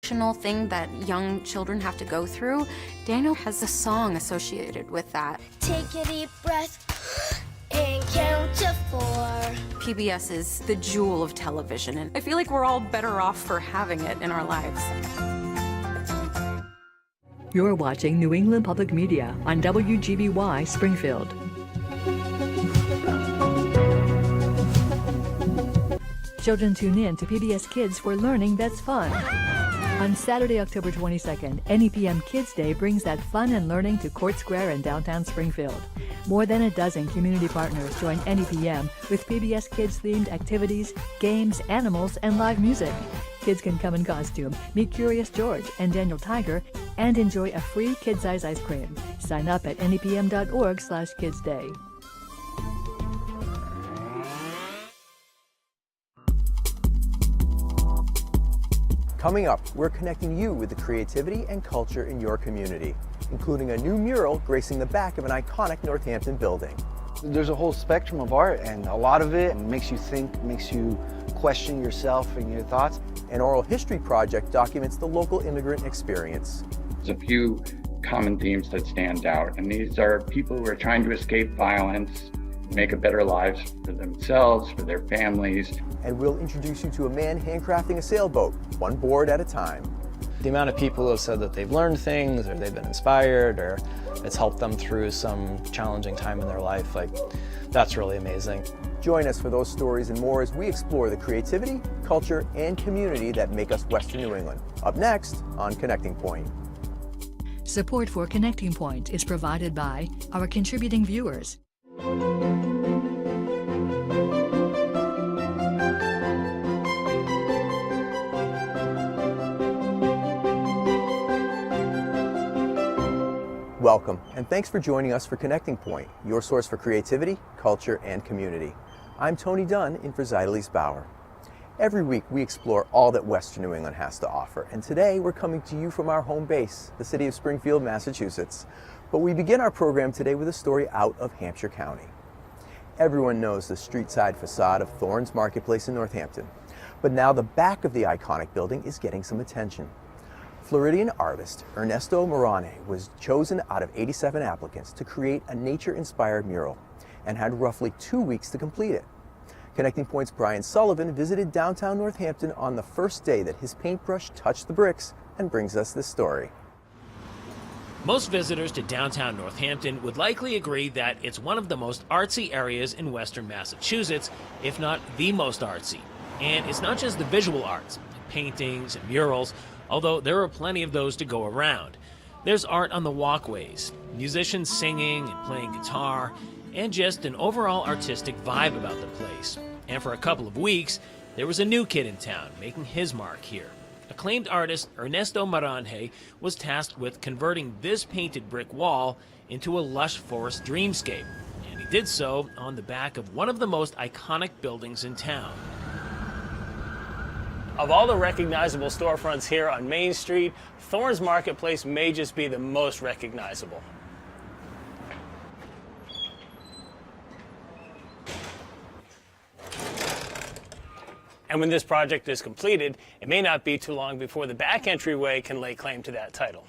emotional thing that young children have to go through, Daniel has a song associated with that. Take a deep breath and count to 4. PBS is the jewel of television, and I feel like we're all better off for having it in our lives. You're watching New England Public Media on WGBY Springfield. Children tune in to PBS Kids for learning that's fun. On Saturday, October 22nd, NEPM Kids Day brings that fun and learning to Court Square in downtown Springfield. More than a dozen community partners join NEPM with PBS Kids-themed activities, games, animals, and live music. Kids can come in costume, meet Curious George and Daniel Tiger, and enjoy a free kid-size ice cream. Sign up at nepm.org/kidsday. Coming up, we're connecting you with the creativity and culture in your community, including a new mural gracing the back of an iconic Northampton building. There's a whole spectrum of art, and a lot of it makes you think, makes you question yourself and your thoughts. An oral history project documents the local immigrant experience. There's a few common themes that stand out, and these are people who are trying to escape violence, make a better lives for themselves, for their families. And we'll introduce you to a man handcrafting a sailboat, one board at a time. The amount of people who have said that they've learned things, or they've been inspired, or it's helped them through some challenging time in their life, that's really amazing. Join us for those stories and more as we explore the creativity, culture, and community that make us Western New England. Up next on Connecting Point. Support for Connecting Point is provided by our contributing viewers. Welcome, and thanks for joining us for Connecting Point, your source for creativity, culture, and community. I'm Tony Dunn in for Zidalise Bauer. Every week we explore all that Western New England has to offer, and today we're coming to you from our home base, the city of Springfield, Massachusetts. But we begin our program today with a story out of Hampshire County. Everyone knows the streetside facade of Thornes Marketplace in Northampton, but now the back of the iconic building is getting some attention. Floridian artist Ernesto Maranje was chosen out of 87 applicants to create a nature-inspired mural and had roughly 2 weeks to complete it. Connecting Point's Brian Sullivan visited downtown Northampton on the first day that his paintbrush touched the bricks and brings us this story. Most visitors to downtown Northampton would likely agree that it's one of the most artsy areas in western Massachusetts, if not the most artsy. And it's not just the visual arts, paintings and murals, although there are plenty of those to go around. There's art on the walkways, musicians singing and playing guitar, and just an overall artistic vibe about the place. And for a couple of weeks, there was a new kid in town making his mark here. Acclaimed artist Ernesto Maranje was tasked with converting this painted brick wall into a lush forest dreamscape, and he did so on the back of one of the most iconic buildings in town. Of all the recognizable storefronts here on Main Street, Thornes Marketplace may just be the most recognizable. And when this project is completed, it may not be too long before the back entryway can lay claim to that title.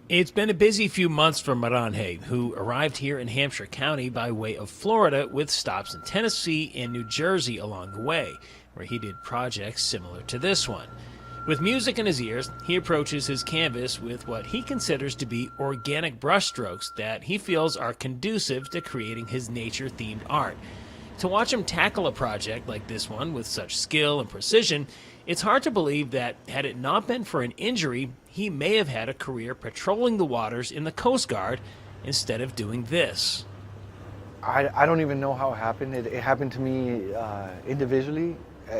It's been a busy few months for Maranje, who arrived here in Hampshire County by way of Florida with stops in Tennessee and New Jersey along the way, where he did projects similar to this one. With music in his ears, he approaches his canvas with what he considers to be organic brushstrokes that he feels are conducive to creating his nature-themed art. To watch him tackle a project like this one with such skill and precision, it's hard to believe that, had it not been for an injury, he may have had a career patrolling the waters in the Coast Guard instead of doing this. I don't even know how it happened. It happened to me individually.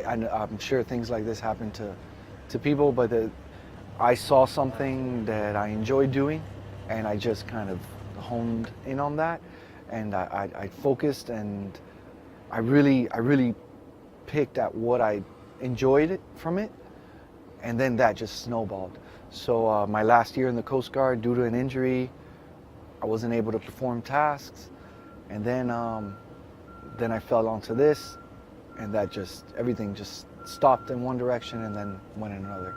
I'm sure things like this happen to people, but I saw something that I enjoyed doing, and I just kind of honed in on that, and I focused, and I really picked at what I enjoyed from it, and then that just snowballed. So my last year in the Coast Guard, due to an injury, I wasn't able to perform tasks, and then I fell onto this, and that everything just stopped in one direction and then went in another.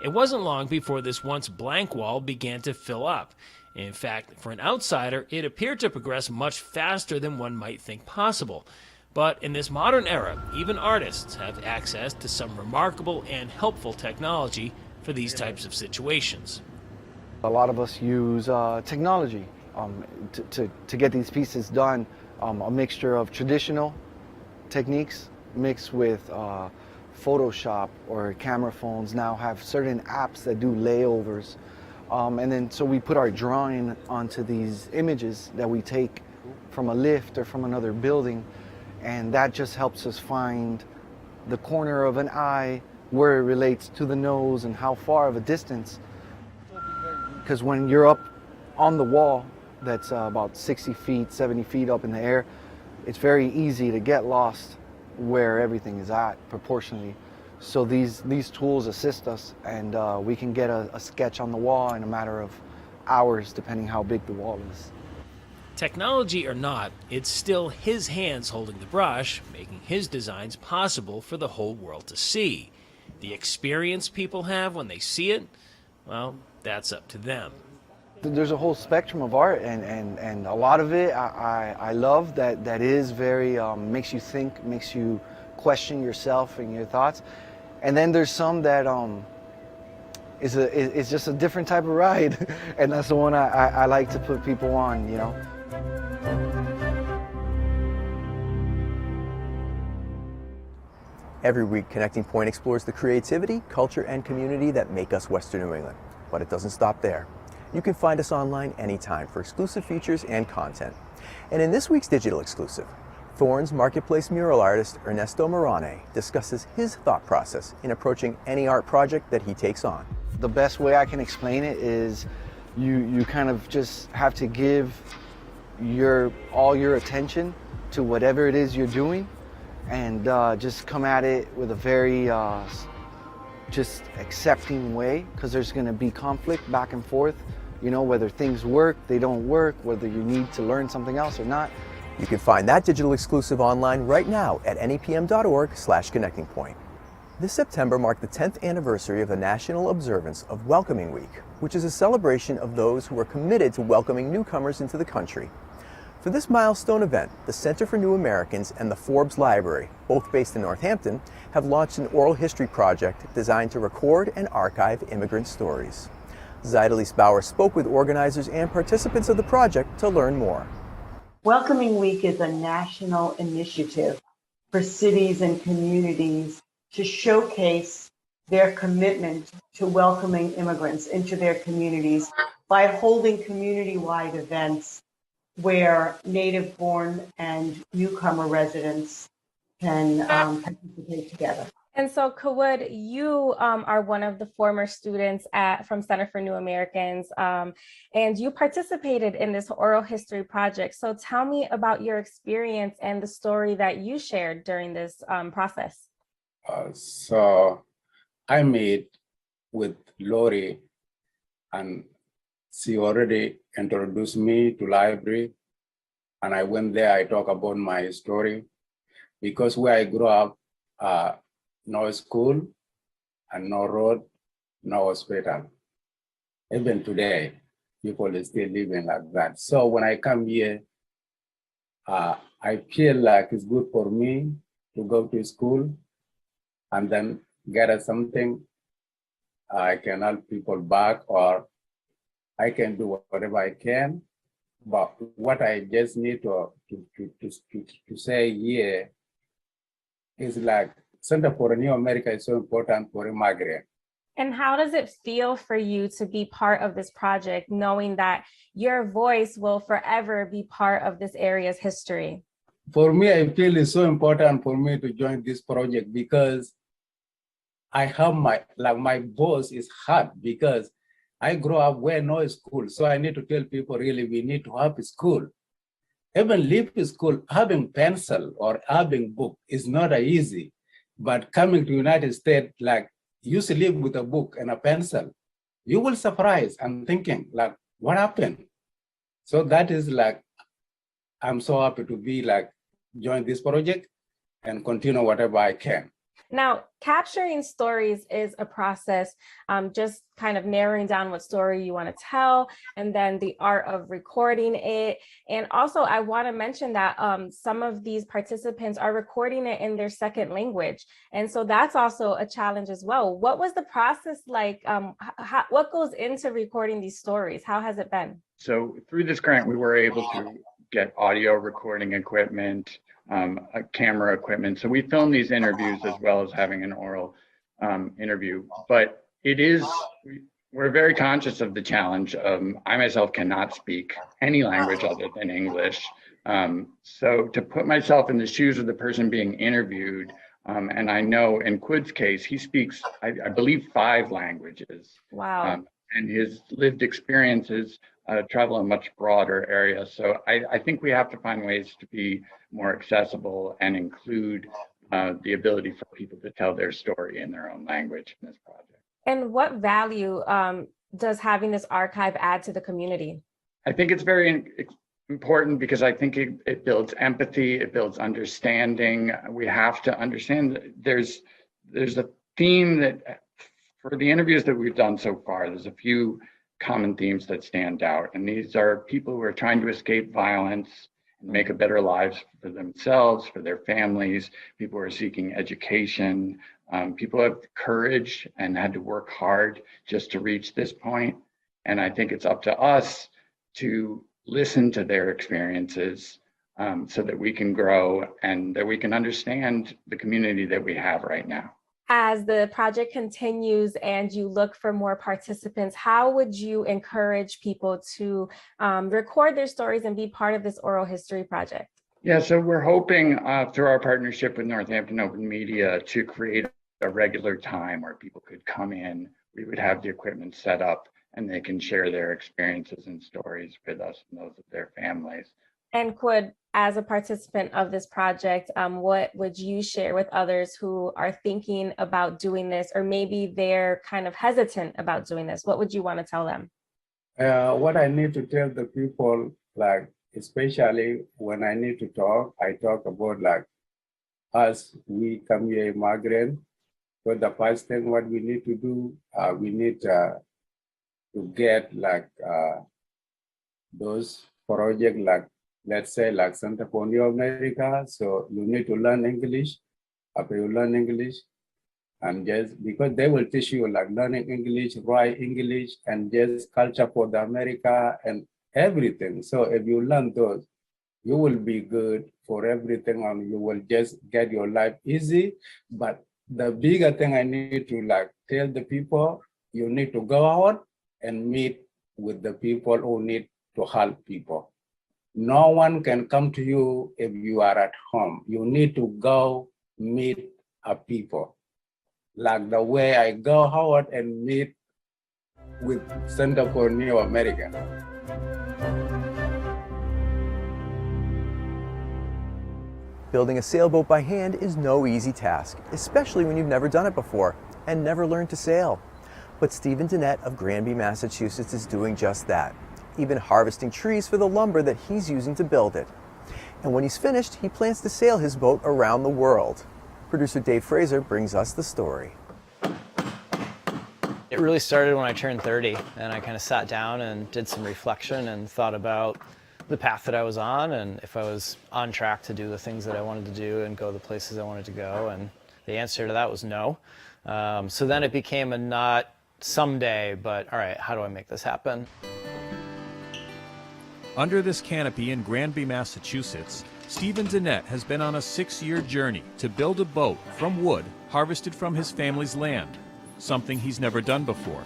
It wasn't long before this once blank wall began to fill up. In fact, for an outsider, it appeared to progress much faster than one might think possible. But in this modern era, even artists have access to some remarkable and helpful technology for these types of situations. A lot of us use technology to get these pieces done, a mixture of traditional techniques mixed with Photoshop, or camera phones now have certain apps that do layovers. And then so we put our drawing onto these images that we take from a lift or from another building, and that just helps us find the corner of an eye, where it relates to the nose and how far of a distance. Because when you're up on the wall that's about 60 feet, 70 feet up in the air, it's very easy to get lost where everything is at proportionally. So these tools assist us, and we can get a sketch on the wall in a matter of hours, depending how big the wall is. Technology or not, it's still his hands holding the brush, making his designs possible for the whole world to see. The experience people have when they see it, well, that's up to them. There's a whole spectrum of art, and a lot of it I love that is very, makes you think, makes you question yourself and your thoughts. And then there's some that is just a different type of ride, and that's the one I like to put people on, you know. Every week, Connecting Point explores the creativity, culture, and community that make us Western New England. But it doesn't stop there. You can find us online anytime for exclusive features and content. And in this week's digital exclusive, Thornes Marketplace mural artist Ernesto Maranje discusses his thought process in approaching any art project that he takes on. The best way I can explain it is you kind of just have to give all your attention to whatever it is you're doing, and just come at it with a very just accepting way, because there's going to be conflict back and forth, you know, whether things work, they don't work, whether you need to learn something else or not. You can find that digital exclusive online right now at nepm.org/connectingpoint. This September marked the 10th anniversary of the National Observance of Welcoming Week, which is a celebration of those who are committed to welcoming newcomers into the country. For this milestone event, the Center for New Americans and the Forbes Library, both based in Northampton, have launched an oral history project designed to record and archive immigrant stories. Zidalise Bauer spoke with organizers and participants of the project to learn more. Welcoming Week is a national initiative for cities and communities to showcase their commitment to welcoming immigrants into their communities by holding community-wide events where native-born and newcomer residents can participate together. And so, Kawud, you are one of the former students from Center for New Americans, and you participated in this oral history project. So tell me about your experience and the story that you shared during this process. So I met with Lori, and she already introduced me to library, and I went there. I talk about my story, because where I grew up, no school and no road, no hospital. Even today, people are still living like that. So when I come here, I feel like it's good for me to go to school and then get something. I can help people back, or I can do whatever I can. But what I just need to say here is like, Center for New America is so important for immigrants. And how does it feel for you to be part of this project, knowing that your voice will forever be part of this area's history? For me, I feel it's so important for me to join this project, because I have my voice is hard, because I grew up where no school. So I need to tell people, really, we need to have a school. Even leave school, having pencil or having book is not easy. But coming to United States, like, used to live with a book and a pencil, you will surprise and thinking, like, what happened? So that is like, I'm so happy to be like, join this project and continue whatever I can. Now, capturing stories is a process, just kind of narrowing down what story you want to tell, and then the art of recording it. And also, I want to mention that some of these participants are recording it in their second language. And so that's also a challenge as well. What was the process like? What goes into recording these stories? How has it been? So through this grant, we were able to get audio recording equipment, camera equipment. So we film these interviews as well as having an oral interview. But we're very conscious of the challenge. I myself cannot speak any language other than English. So to put myself in the shoes of the person being interviewed, and I know in Quid's case, he speaks, I believe, 5 languages. Wow. And his lived experiences travel a much broader area. So I think we have to find ways to be more accessible and include the ability for people to tell their story in their own language in this project. And what value does having this archive add to the community? I think it's very important because I think it builds empathy, it builds understanding. We have to understand that there's a theme that for the interviews that we've done so far, there's a few common themes that stand out. And these are people who are trying to escape violence and make a better lives for themselves, for their families, people who are seeking education, people who have courage and had to work hard just to reach this point. And I think it's up to us to listen to their experiences so that we can grow and that we can understand the community that we have right now. As the project continues and you look for more participants, how would you encourage people to record their stories and be part of this oral history project? Yeah, so we're hoping through our partnership with Northampton Open Media to create a regular time where people could come in. We would have the equipment set up and they can share their experiences and stories with us and those of their families. And Quid, as a participant of this project, what would you share with others who are thinking about doing this, or maybe they're kind of hesitant about doing this? What would you want to tell them? What I need to tell the people, like, especially when I need to talk, I talk about like us, we come here immigrant. But the first thing what we need to do, we need to get like those projects like, let's say like Center for New America. So you need to learn English. After you learn English, and just because they will teach you like learning English, write English, and just culture for the America and everything. So if you learn those, you will be good for everything and you will just get your life easy. But the bigger thing I need to like tell the people, you need to go out and meet with the people who need to help people. No one can come to you if you are at home. You need to go meet a people. Like the way I go out and meet with Center for New America. Building a sailboat by hand is no easy task, especially when you've never done it before and never learned to sail. But Stephen Denette of Granby, Massachusetts is doing just that, even harvesting trees for the lumber that he's using to build it. And when he's finished, he plans to sail his boat around the world. Producer Dave Fraser brings us the story. It really started when I turned 30, and I kind of sat down and did some reflection and thought about the path that I was on and if I was on track to do the things that I wanted to do and go the places I wanted to go, and the answer to that was no. So then it became a not someday, but all right, how do I make this happen? Under this canopy in Granby, Massachusetts, Stephen Denette has been on a 6-year journey to build a boat from wood harvested from his family's land, something he's never done before.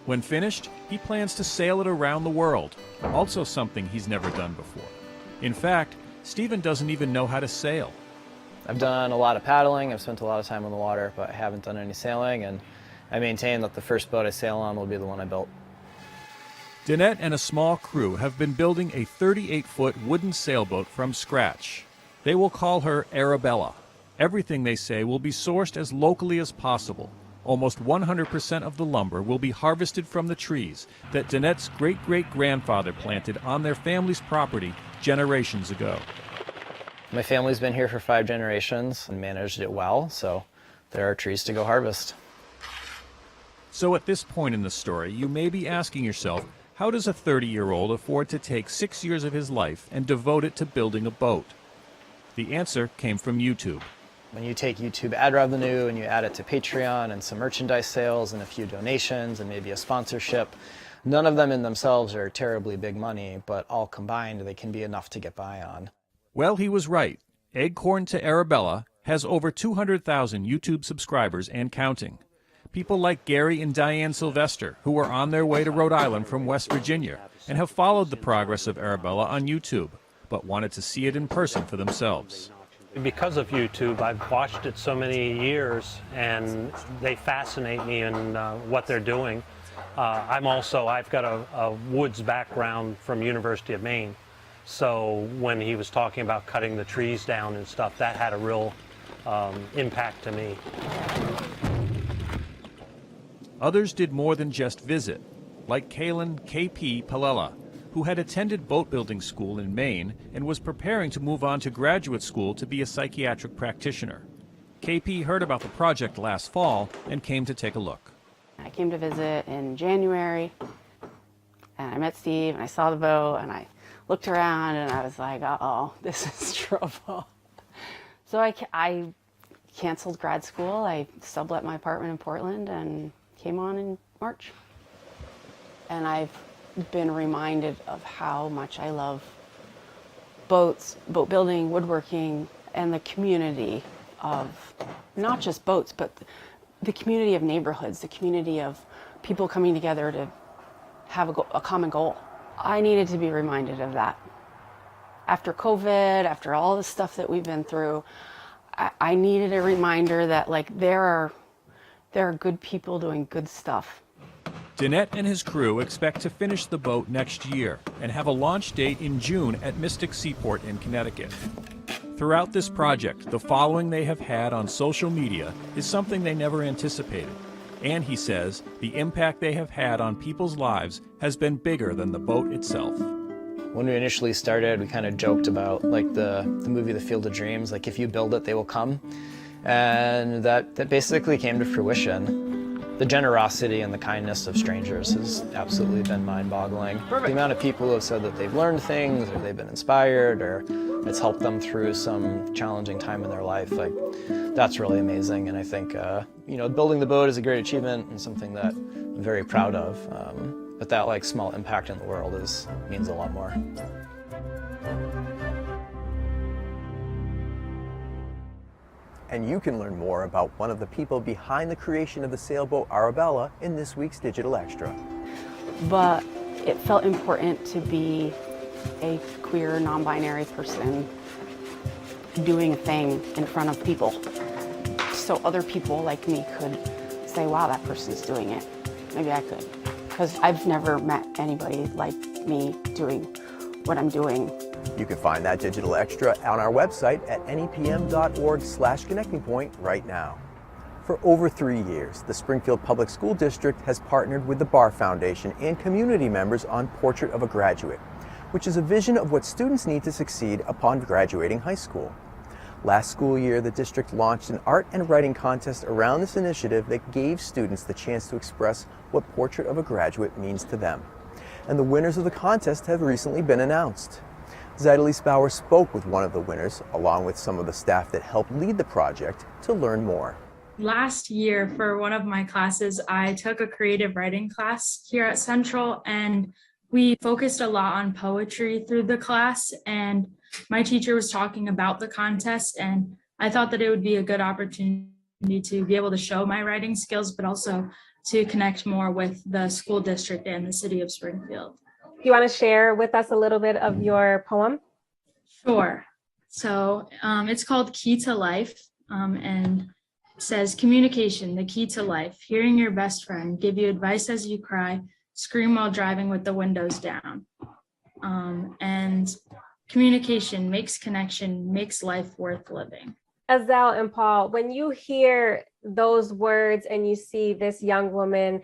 When finished, he plans to sail it around the world, also something he's never done before. In fact, Stephen doesn't even know how to sail. I've done a lot of paddling, I've spent a lot of time on the water, but I haven't done any sailing, and I maintain that the first boat I sail on will be the one I built. Denette and a small crew have been building a 38-foot wooden sailboat from scratch. They will call her Arabella. Everything, they say, will be sourced as locally as possible. Almost 100% of the lumber will be harvested from the trees that Denette's great-great-grandfather planted on their family's property generations ago. My family's been here for 5 generations and managed it well, so there are trees to go harvest. So at this point in the story, you may be asking yourself, how does a 30-year-old afford to take 6 years of his life and devote it to building a boat? The answer came from YouTube. When you take YouTube ad revenue and you add it to Patreon and some merchandise sales and a few donations and maybe a sponsorship, none of them in themselves are terribly big money, but all combined, they can be enough to get by on. Well, he was right. Acorn to Arabella has over 200,000 YouTube subscribers and counting. People like Gary and Diane Sylvester, who are on their way to Rhode Island from West Virginia and have followed the progress of Arabella on YouTube, but wanted to see it in person for themselves. Because of YouTube, I've watched it so many years, and they fascinate me in what they're doing. I've got a woods background from University of Maine, so when he was talking about cutting the trees down and stuff, that had a real impact to me. Others did more than just visit, like Kaylin K.P. Palela, who had attended boat building school in Maine and was preparing to move on to graduate school to be a psychiatric practitioner. KP heard about the project last fall and came to take a look. I came to visit in January, and I met Steve, and I saw the boat, and I looked around, and I was like, uh-oh, this is trouble. So I canceled grad school. I sublet my apartment in Portland and came on in March. And I've been reminded of how much I love boats, boat building, woodworking, and the community of not just boats, but the community of neighborhoods, the community of people coming together to have a common goal. I needed to be reminded of that. After COVID, after all the stuff that we've been through, I needed a reminder that there are good people doing good stuff. Denette and his crew expect to finish the boat next year and have a launch date in June at Mystic Seaport in Connecticut. Throughout this project, the following they have had on social media is something they never anticipated. And he says the impact they have had on people's lives has been bigger than the boat itself. When we initially started, we kind of joked about the movie The Field of Dreams, if you build it, they will come. And that basically came to fruition. The generosity and the kindness of strangers has absolutely been mind-boggling. The amount of people who have said that they've learned things, or they've been inspired, or it's helped them through some challenging time in their life, that's really amazing. And I think, building the boat is a great achievement and something that I'm very proud of. But that small impact in the world means a lot more. And you can learn more about one of the people behind the creation of the sailboat Arabella in this week's Digital Extra. But it felt important to be a queer, non-binary person doing a thing in front of people, so other people like me could say, wow, that person's doing it. Maybe I could. Because I've never met anybody like me doing what I'm doing. You can find that Digital Extra on our website at nepm.org/connectingpoint right now. For over 3 years, the Springfield Public School District has partnered with the Barr Foundation and community members on Portrait of a Graduate, which is a vision of what students need to succeed upon graduating high school. Last school year, the district launched an art and writing contest around this initiative that gave students the chance to express what Portrait of a Graduate means to them. And the winners of the contest have recently been announced. Zidalise Bauer spoke with one of the winners, along with some of the staff that helped lead the project, to learn more. Last year, for one of my classes, I took a creative writing class here at Central, and we focused a lot on poetry through the class. And my teacher was talking about the contest, and I thought that it would be a good opportunity to be able to show my writing skills, but also to connect more with the school district and the city of Springfield. Do you want to share with us a little bit of your poem? Sure. So it's called Key to Life, and it says, communication, the key to life. Hearing your best friend give you advice as you cry, scream while driving with the windows down. And communication makes connection, makes life worth living. Azelle and Paul, when you hear those words and you see this young woman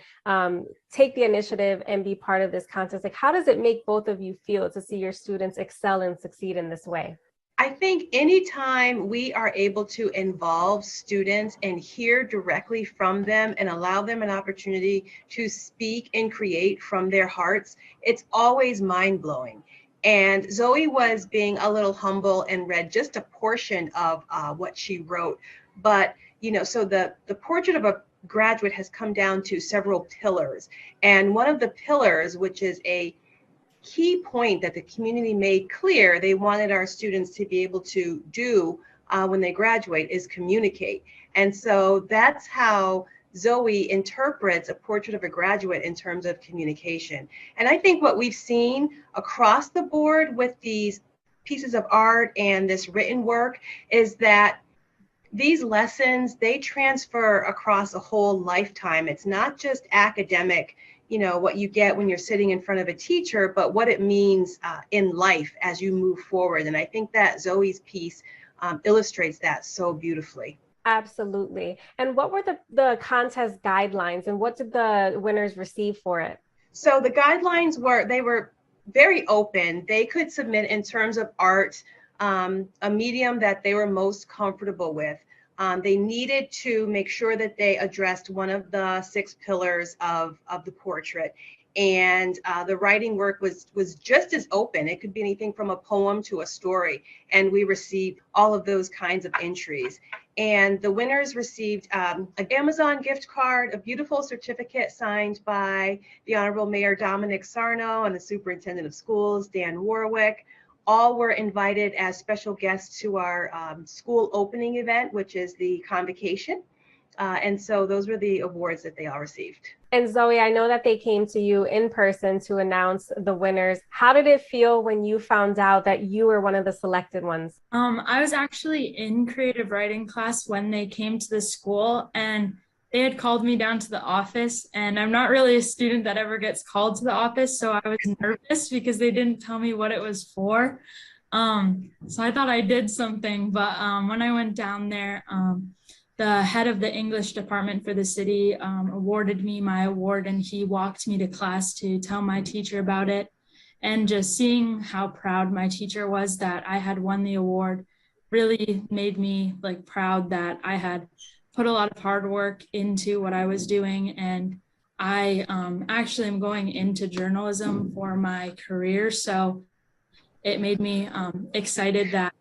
take the initiative and be part of this contest, how does it make both of you feel to see your students excel and succeed in this way? I think anytime we are able to involve students and hear directly from them and allow them an opportunity to speak and create from their hearts, it's always mind-blowing. And Zoe was being a little humble and read just a portion of what she wrote. But, so the portrait of a graduate has come down to several pillars. And one of the pillars, which is a key point that the community made clear they wanted our students to be able to do when they graduate, is communicate. And so that's how Zoe interprets a portrait of a graduate in terms of communication. And I think what we've seen across the board with these pieces of art and this written work is that these lessons, they transfer across a whole lifetime. It's not just academic, what you get when you're sitting in front of a teacher, but what it means in life as you move forward. And I think that Zoe's piece illustrates that so beautifully. Absolutely. And what were the contest guidelines and what did the winners receive for it? So the guidelines were very open. They could submit in terms of art, a medium that they were most comfortable with. They needed to make sure that they addressed one of the 6 pillars of the portrait. And the writing work was just as open. It could be anything from a poem to a story. And we received all of those kinds of entries. And the winners received an Amazon gift card, a beautiful certificate signed by the Honorable Mayor Dominic Sarno and the Superintendent of Schools, Dan Warwick. All were invited as special guests to our school opening event, which is the convocation. And so those were the awards that they all received. And Zoe, I know that they came to you in person to announce the winners. How did it feel when you found out that you were one of the selected ones? I was actually in creative writing class when they came to the school, and they had called me down to the office, and I'm not really a student that ever gets called to the office, so I was nervous because they didn't tell me what it was for. So I thought I did something, but when I went down there, the head of the English department for the city awarded me my award, and he walked me to class to tell my teacher about it. And just seeing how proud my teacher was that I had won the award really made me proud that I had put a lot of hard work into what I was doing. And I actually am going into journalism for my career. So it made me excited that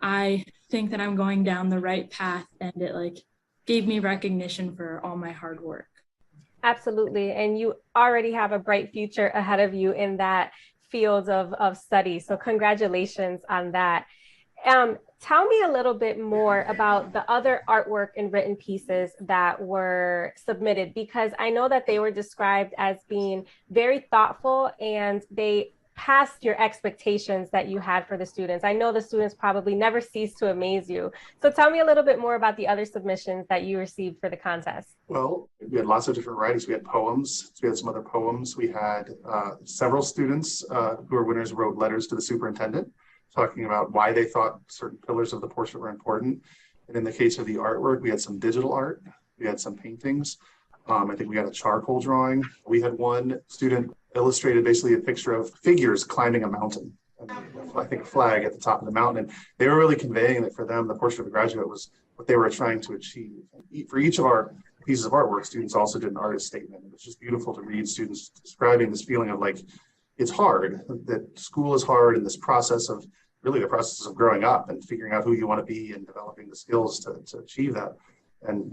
I think that I'm going down the right path, and it gave me recognition for all my hard work. Absolutely. And you already have a bright future ahead of you in that field of study. So congratulations on that. Tell me a little bit more about the other artwork and written pieces that were submitted, because I know that they were described as being very thoughtful and they passed your expectations that you had for the students. I know the students probably never cease to amaze you. So tell me a little bit more about the other submissions that you received for the contest. Well, we had lots of different writings. We had poems. We had some other poems. We had several students who were winners wrote letters to the superintendent talking about why they thought certain pillars of the portrait were important. And in the case of the artwork, we had some digital art. We had some paintings. I think we had a charcoal drawing. We had one student illustrated basically a picture of figures climbing a mountain. I think a flag at the top of the mountain. And they were really conveying that for them, the portrait of a graduate was what they were trying to achieve. For each of our pieces of artwork, students also did an artist statement. It was just beautiful to read students describing this feeling of it's hard, that school is hard, and this process of really the process of growing up and figuring out who you want to be and developing the skills to achieve that. And,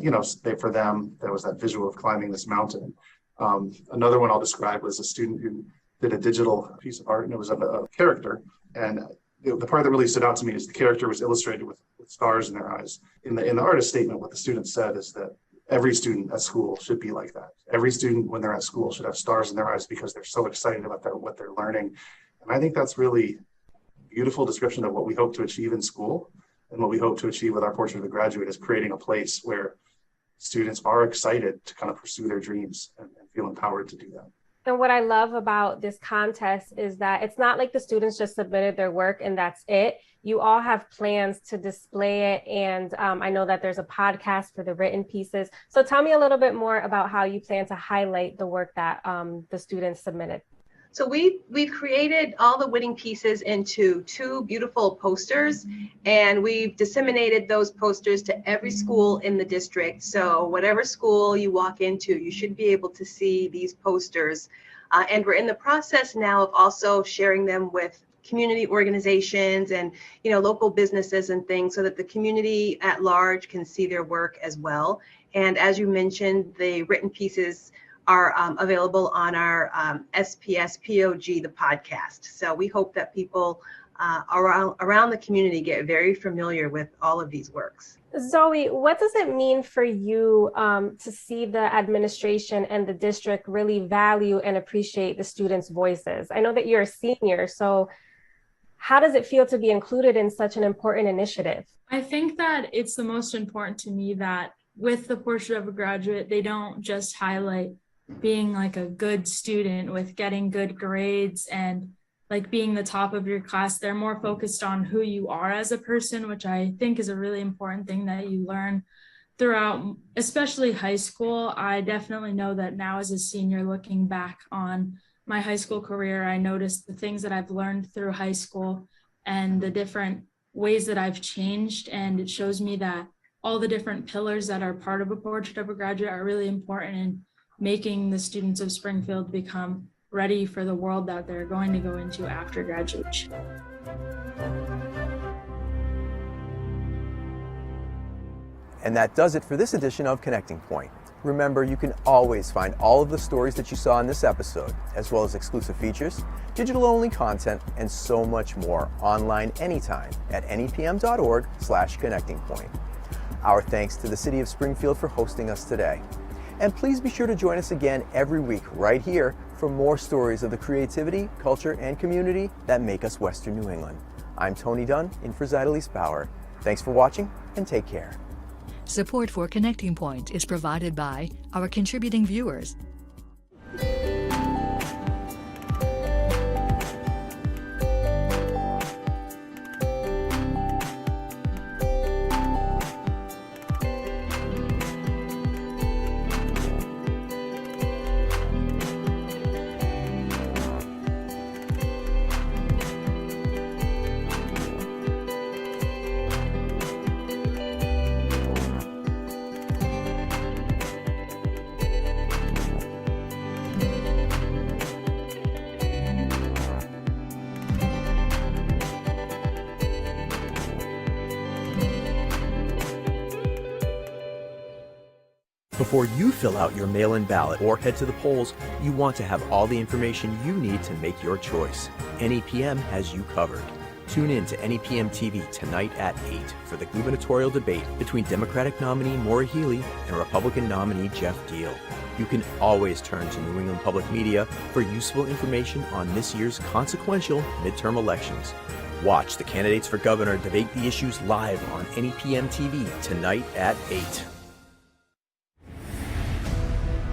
for them, there was that visual of climbing this mountain. Another one I'll describe was a student who did a digital piece of art, and it was of a character. And the part that really stood out to me is the character was illustrated with stars in their eyes. In the artist statement, what the student said is that every student at school should be like that. Every student, when they're at school, should have stars in their eyes because they're so excited about what they're learning. And I think that's really a beautiful description of what we hope to achieve in school. And what we hope to achieve with our Portrait of a Graduate is creating a place where students are excited to kind of pursue their dreams and feel empowered to do that. And what I love about this contest is that it's not like the students just submitted their work and that's it. You all have plans to display it. And I know that there's a podcast for the written pieces. So tell me a little bit more about how you plan to highlight the work that the students submitted. So we've created all the winning pieces into 2 beautiful posters, and we've disseminated those posters to every school in the district. So whatever school you walk into, you should be able to see these posters. And we're in the process now of also sharing them with community organizations and local businesses and things, so that the community at large can see their work as well. And as you mentioned, the written pieces are available on our SPS POG, the podcast. So we hope that people around the community get very familiar with all of these works. Zoe, what does it mean for you to see the administration and the district really value and appreciate the students' voices? I know that you're a senior, so how does it feel to be included in such an important initiative? I think that it's the most important to me that with the Portrait of a Graduate, they don't just highlight being like a good student with getting good grades and like being the top of your class. They're more focused on who you are as a person, which I think is a really important thing that you learn throughout, especially high school. I definitely know that now as a senior, looking back on my high school career, I noticed the things that I've learned through high school and the different ways that I've changed. And it shows me that all the different pillars that are part of a Portrait of a Graduate are really important in making the students of Springfield become ready for the world that they're going to go into after graduation. And that does it for this edition of Connecting Point. Remember, you can always find all of the stories that you saw in this episode, as well as exclusive features, digital-only content, and so much more online anytime at nepm.org/connectingpoint. Our thanks to the City of Springfield for hosting us today. And please be sure to join us again every week right here for more stories of the creativity, culture, and community that make us Western New England. I'm Tony Dunn, in for Zidalise Bauer. Thanks for watching, and take care. Support for Connecting Point is provided by our contributing viewers. Before you fill out your mail-in ballot or head to the polls, you want to have all the information you need to make your choice. NEPM has you covered. Tune in to NEPM TV tonight at 8 for the gubernatorial debate between Democratic nominee Maura Healey and Republican nominee Jeff Deal. You can always turn to New England Public Media for useful information on this year's consequential midterm elections. Watch the candidates for governor debate the issues live on NEPM TV tonight at 8.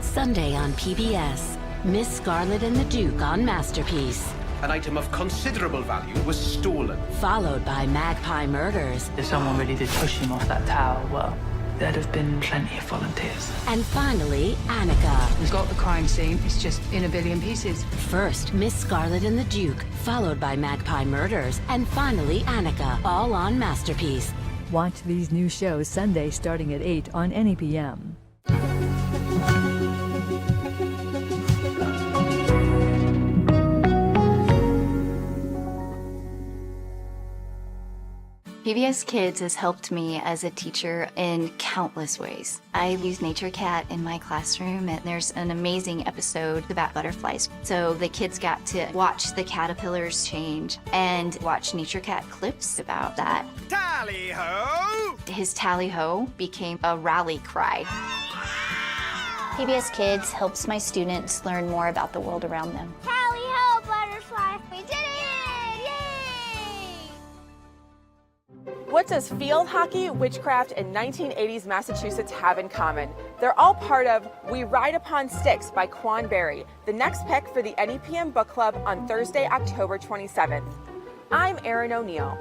Sunday on PBS, Miss Scarlet and the Duke on Masterpiece. An item of considerable value was stolen. Followed by Magpie Murders. If someone really did push him off that tower, well, there'd have been plenty of volunteers. And finally, Annika. We've got the crime scene, it's just in a billion pieces. First, Miss Scarlet and the Duke, followed by Magpie Murders, and finally, Annika, all on Masterpiece. Watch these new shows Sunday starting at 8 on NEPM. PBS Kids has helped me as a teacher in countless ways. I use Nature Cat in my classroom, and there's an amazing episode about butterflies. So the kids got to watch the caterpillars change and watch Nature Cat clips about that. Tally-ho! His tally-ho became a rally cry. PBS Kids helps my students learn more about the world around them. Tally-ho, butterfly! We did it! What does field hockey, witchcraft, and 1980s Massachusetts have in common? They're all part of We Ride Upon Sticks by Quan Berry, the next pick for the NEPM Book Club on Thursday, October 27th. I'm Erin O'Neill.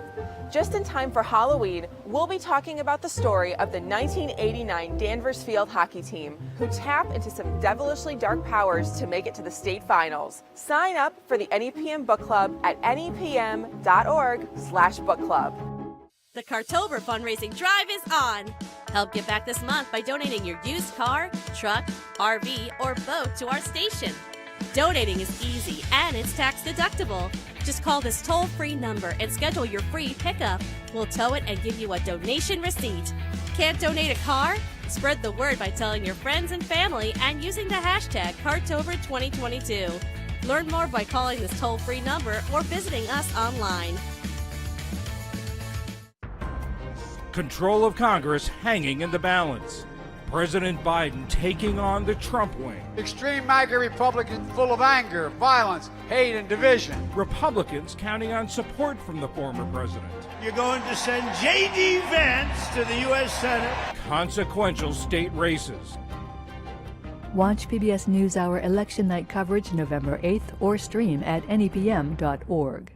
Just in time for Halloween, we'll be talking about the story of the 1989 Danvers Field hockey team, who tap into some devilishly dark powers to make it to the state finals. Sign up for the NEPM Book Club at nepm.org/book club. The Cartober fundraising drive is on. Help give back this month by donating your used car, truck, RV, or boat to our station. Donating is easy and it's tax deductible. Just call this toll-free number and schedule your free pickup. We'll tow it and give you a donation receipt. Can't donate a car? Spread the word by telling your friends and family and using the hashtag Cartober2022. Learn more by calling this toll-free number or visiting us online. Control of Congress hanging in the balance. President Biden taking on the Trump wing. Extreme MAGA Republicans full of anger, violence, hate, and division. Republicans counting on support from the former president. You're going to send J.D. Vance to the U.S. Senate. Consequential state races. Watch PBS NewsHour election night coverage November 8th or stream at nepm.org.